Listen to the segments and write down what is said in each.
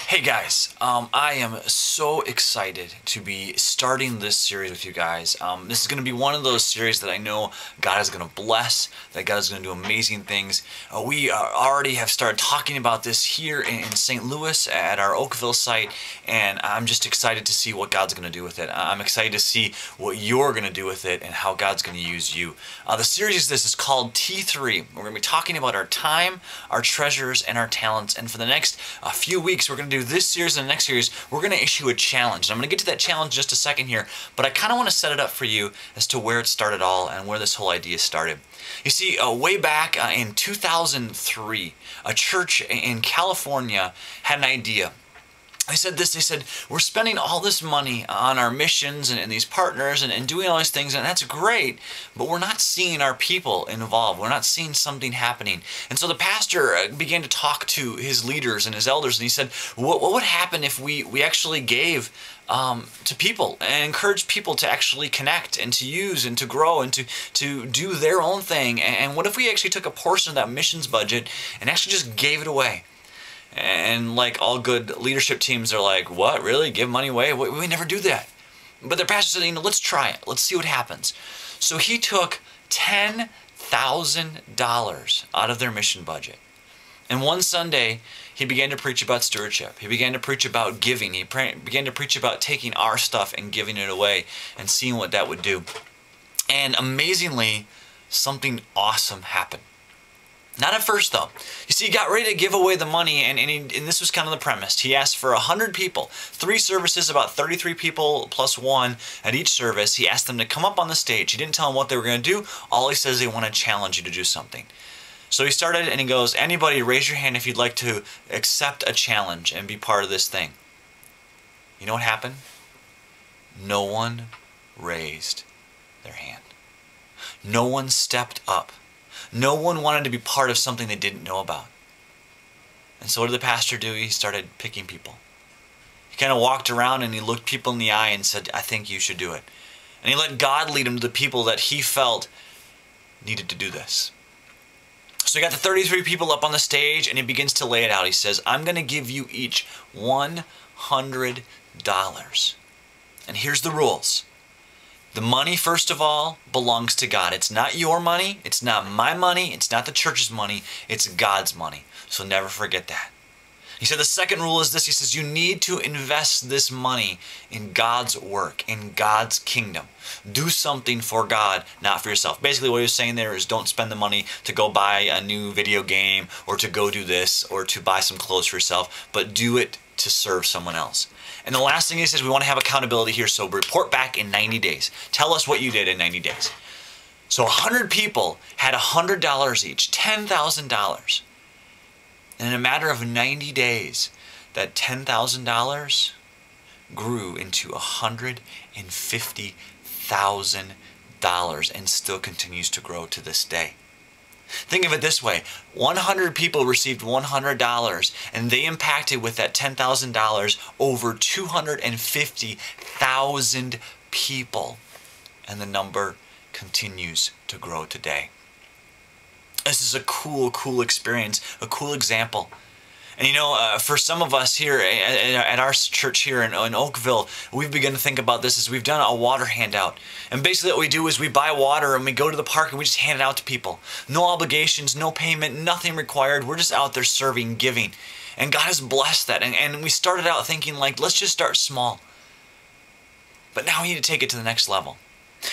Hey guys, I am so excited to be starting this series with you guys. This is going to be one of those series that I know God is going to bless, that God is going to do amazing things. We already have started talking about this here in St. Louis at our Oakville site, and I'm just excited to see what God's going to do with it. I'm excited to see what you're going to do with it and how God's going to use you. The series is called T3. We're going to be talking about our time, our treasures, and our talents, and for the next few weeks we're going to do this series and the next series. We're going to issue a challenge. And I'm going to get to that challenge in just a second here, but I kind of want to set it up for you as to where it started all and where this whole idea started. You see, way back in 2003, a church in California had an idea. They said, we're spending all this money on our missions and these partners and doing all these things, and that's great, but we're not seeing our people involved. We're not seeing something happening. And so the pastor began to talk to his leaders and his elders, and he said, what would happen if we actually gave to people and encourage people to actually connect and to use and to grow and to do their own thing? And what if we actually took a portion of that missions budget and actually just gave it away? And like all good leadership teams are like, what, really? Give money away? We never do that. But their pastor said, let's try it. Let's see what happens. So he took $10,000 out of their mission budget. And one Sunday, he began to preach about stewardship. He began to preach about giving. He began to preach about taking our stuff and giving it away and seeing what that would do. And amazingly, something awesome happened. Not at first, though. You see, he got ready to give away the money, and this was kind of the premise. He asked for 100 people, 3 services, about 33 people plus 1 at each service. He asked them to come up on the stage. He didn't tell them what they were going to do. All he says, they want to challenge you to do something. So he started, and he goes, anybody raise your hand if you'd like to accept a challenge and be part of this thing. You know what happened? No one raised their hand. No one stepped up. No one wanted to be part of something they didn't know about. And so what did the pastor do? He started picking people. He kind of walked around and he looked people in the eye and said, I think you should do it. And he let God lead him to the people that he felt needed to do this. So he got the 33 people up on the stage and he begins to lay it out. He says, I'm going to give you each $100. And here's the rules. The money, first of all, belongs to God. It's not your money. It's not my money. It's not the church's money. It's God's money. So never forget that. He said the second rule is this. He says you need to invest this money in God's work, in God's kingdom. Do something for God, not for yourself. Basically what he was saying there is don't spend the money to go buy a new video game or to go do this or to buy some clothes for yourself, but do it to serve someone else. And the last thing he says, we want to have accountability here, so report back in 90 days. Tell us what you did in 90 days. So 100 people had $100 each, $10,000. And in a matter of 90 days, that $10,000 grew into $150,000 and still continues to grow to this day. Think of it this way, 100 people received $100 and they impacted with that $10,000 over 250,000 people, and the number continues to grow today. This is a cool experience, a cool example. And you know, for some of us here at our church here in Oakville, we've begun to think about this as we've done a water handout. And basically what we do is we buy water and we go to the park and we just hand it out to people. No obligations, no payment, nothing required. We're just out there serving, giving. And God has blessed that. And we started out thinking like, let's just start small. But now we need to take it to the next level.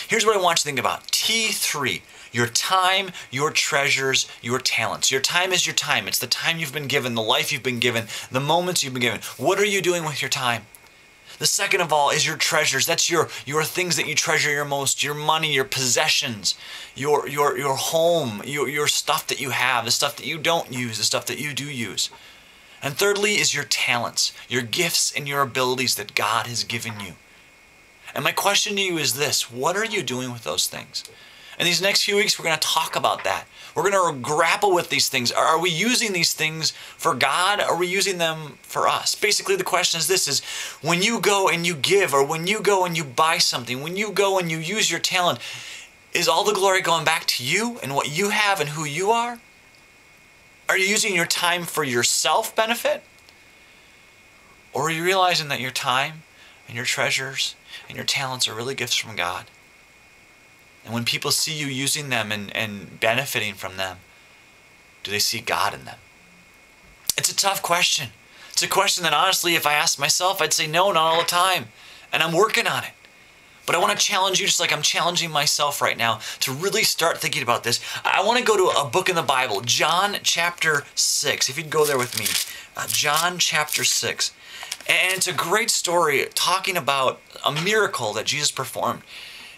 Here's what I want you to think about. T3. Your time, your treasures, your talents. Your time is your time. It's the time you've been given, the life you've been given, the moments you've been given. What are you doing with your time? The second of all is your treasures. That's your things that you treasure your most, your money, your possessions, your home, your stuff that you have, the stuff that you don't use, the stuff that you do use. And thirdly is your talents, your gifts and your abilities that God has given you. And my question to you is this: what are you doing with those things? In these next few weeks, we're going to talk about that. We're going to grapple with these things. Are we using these things for God? Or are we using them for us? Basically, the question is this: is when you go and you give, or when you go and you buy something, when you go and you use your talent, is all the glory going back to you and what you have and who you are? Are you using your time for your self-benefit? Or are you realizing that your time and your treasures and your talents are really gifts from God? And when people see you using them and benefiting from them, do they see God in them? It's a tough question. It's a question that honestly, if I asked myself, I'd say no, not all the time. And I'm working on it. But I want to challenge you just like I'm challenging myself right now to really start thinking about this. I want to go to a book in the Bible, John chapter 6. If you'd go there with me. John chapter 6. And it's a great story talking about a miracle that Jesus performed.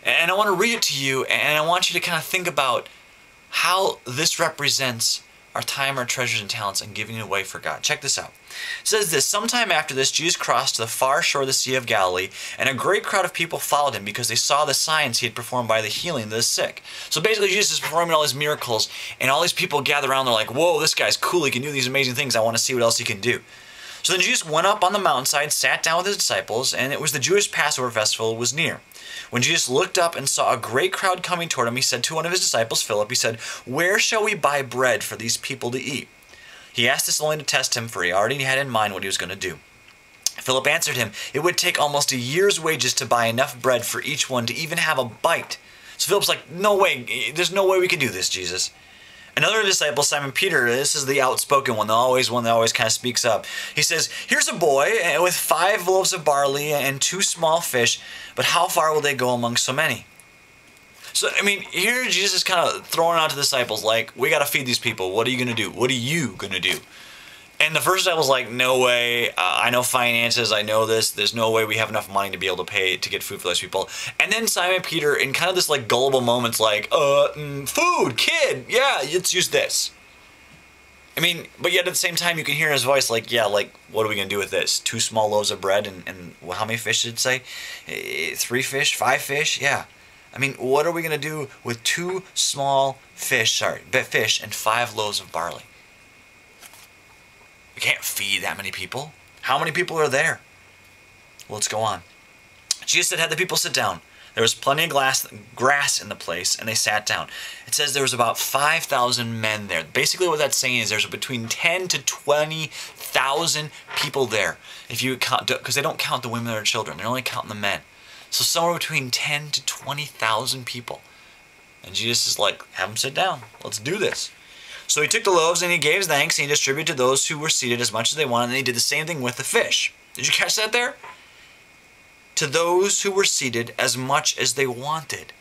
And I want to read it to you, and I want you to kind of think about how this represents our time, our treasures, and talents, and giving it away for God. Check this out. It says this: sometime after this, Jesus crossed to the far shore of the Sea of Galilee, and a great crowd of people followed him because they saw the signs he had performed by the healing of the sick. So basically, Jesus is performing all these miracles, and all these people gather around. They're like, whoa, this guy's cool. He can do these amazing things. I want to see what else he can do. So then Jesus went up on the mountainside, sat down with his disciples, and it was the Jewish Passover festival was near. When Jesus looked up and saw a great crowd coming toward him, he said to one of his disciples, Philip, he said, "Where shall we buy bread for these people to eat?" He asked this only to test him, for he already had in mind what he was going to do. Philip answered him, "It would take almost a year's wages to buy enough bread for each one to even have a bite." So Philip's like, "No way, there's no way we can do this, Jesus." Another disciple, Simon Peter, this is the outspoken one, the one that always kind of speaks up. He says, "Here's a boy with 5 loaves of barley and 2 small fish, but how far will they go among so many?" So, I mean, here Jesus is kind of throwing out to the disciples, like, we got to feed these people. What are you going to do? What are you going to do? And the first disciple's like, no way. I know finances. I know this. There's no way we have enough money to be able to pay to get food for those people. And then Simon Peter, in kind of this like gullible moments, like, food, kid, yeah, let's use this. I mean, but yet at the same time, you can hear in his voice, like, yeah, like, what are we going to do with this? 2 small loaves of bread and how many fish did it say? 3 fish, 5 fish? Yeah. I mean, what are we going to do with 2 small fish and 5 loaves of barley? We can't feed that many people. How many people are there? Well, let's go on. Jesus said, had the people sit down. There was plenty of grass in the place, and they sat down. It says there was about 5,000 men there. Basically what that's saying is there's between 10 to 20,000 people there. If you count, because they don't count the women or children. They're only counting the men. So somewhere between 10 to 20,000 people. And Jesus is like, have them sit down. Let's do this. So he took the loaves and he gave thanks and he distributed to those who were seated as much as they wanted. And he did the same thing with the fish. Did you catch that there? To those who were seated as much as they wanted.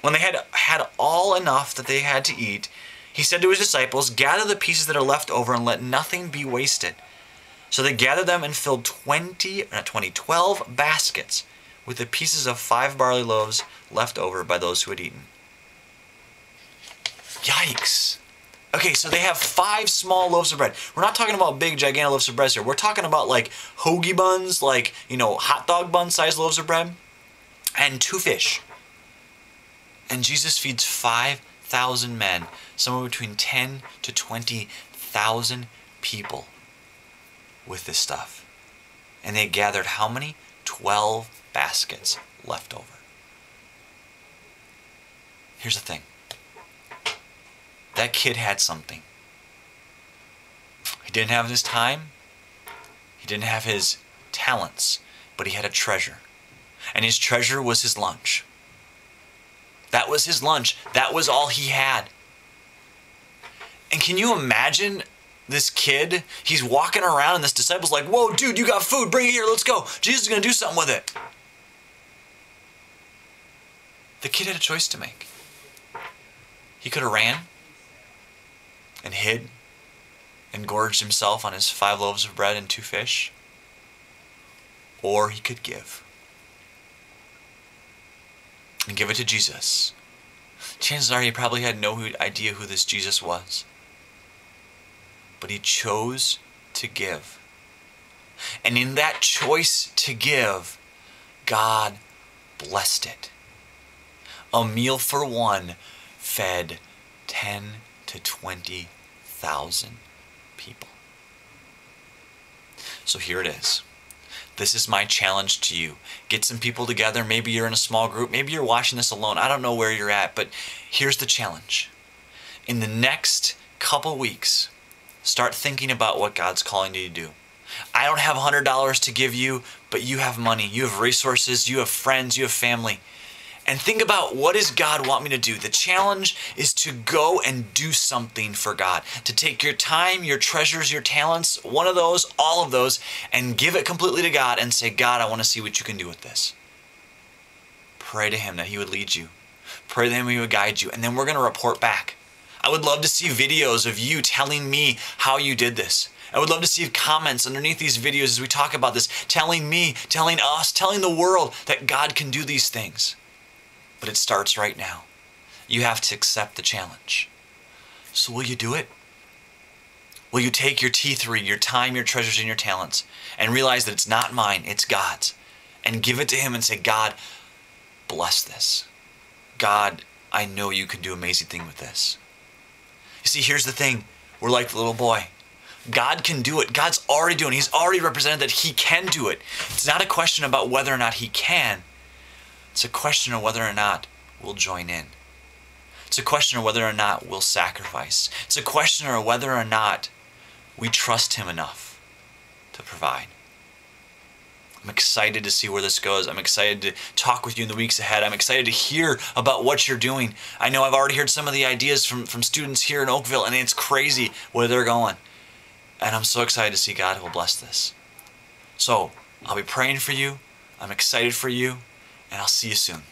When they had all enough that they had to eat, he said to his disciples, "Gather the pieces that are left over and let nothing be wasted." So they gathered them and filled 12 baskets with the pieces of 5 barley loaves left over by those who had eaten. Yikes. Okay, so they have 5 small loaves of bread. We're not talking about big, gigantic loaves of bread here. We're talking about like hoagie buns, like, hot dog bun sized loaves of bread, and 2 fish. And Jesus feeds 5,000 men, somewhere between 10 to 20,000 people with this stuff. And they gathered how many? 12 baskets left over. Here's the thing. That kid had something. He didn't have his time. He didn't have his talents, but he had a treasure. And his treasure was his lunch. That was his lunch. That was all he had. And can you imagine this kid? He's walking around and this disciple's like, "Whoa, dude, you got food. Bring it here. Let's go. Jesus is going to do something with it." The kid had a choice to make. He could have ran and hid and gorged himself on his 5 loaves of bread and 2 fish. Or he could give. And give it to Jesus. Chances are he probably had no idea who this Jesus was. But he chose to give. And in that choice to give, God blessed it. A meal for one fed 10 to 20,000 people. So here it is. This is my challenge to you. Get some people together. Maybe you're in a small group. Maybe you're watching this alone. I don't know where you're at, but here's the challenge. In the next couple weeks, start thinking about what God's calling you to do. I don't have $100 to give you, but you have money, you have resources, you have friends, you have family. And think about, what does God want me to do? The challenge is to go and do something for God, to take your time, your treasures, your talents, one of those, all of those, and give it completely to God and say, God, I want to see what you can do with this. Pray to him that he would lead you. Pray to him he would guide you. And then we're going to report back. I would love to see videos of you telling me how you did this. I would love to see comments underneath these videos as we talk about this, telling me, telling us, telling the world that God can do these things. But it starts right now. You have to accept the challenge. So will you do it? Will you take your T3, your time, your treasures, and your talents, and realize that it's not mine, it's God's, and give it to him and say, God, bless this. God, I know you can do amazing things with this. You see, here's the thing. We're like the little boy. God can do it. God's already doing it. He's already represented that he can do it. It's not a question about whether or not he can. It's a question of whether or not we'll join in. It's a question of whether or not we'll sacrifice. It's a question of whether or not we trust him enough to provide. I'm excited to see where this goes. I'm excited to talk with you in the weeks ahead. I'm excited to hear about what you're doing. I know I've already heard some of the ideas from students here in Oakville, and it's crazy where they're going. And I'm so excited to see God will bless this. So I'll be praying for you. I'm excited for you. And I'll see you soon.